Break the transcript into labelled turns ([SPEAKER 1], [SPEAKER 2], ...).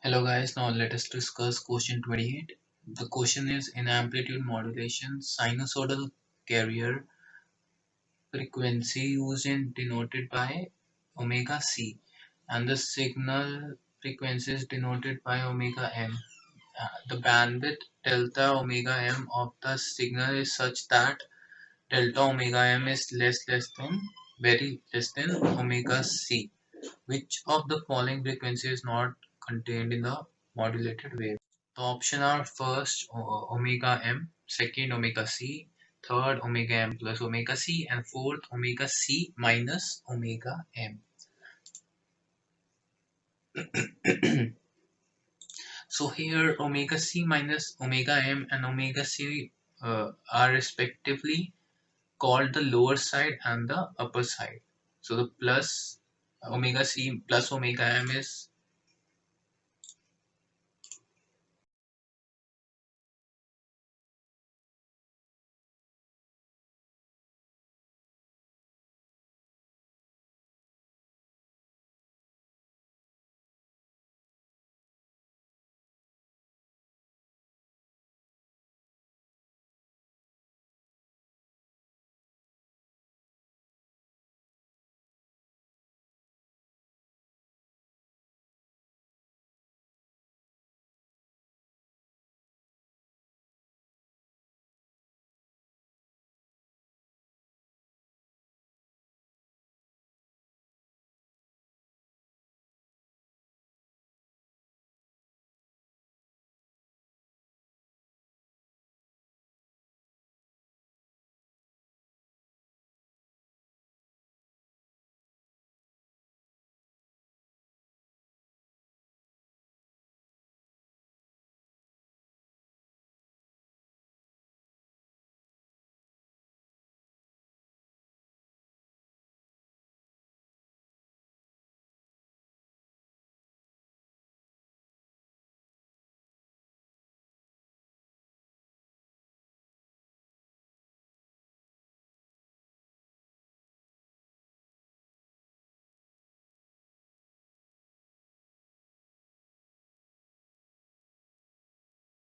[SPEAKER 1] Hello guys, now let us discuss question 28. The question is in amplitude modulation, sinusoidal carrier frequency used in denoted by omega c and the signal frequency is denoted by omega m. The bandwidth delta omega m of the signal is such that delta omega m is very less than omega c. Which of the following frequency is not contained in the modulated wave? The options are first omega m, second omega c, third omega m plus omega c, and fourth omega c minus omega m. So here omega c minus omega m and omega c are respectively called the lower side and the upper side. So the plus omega c plus omega m is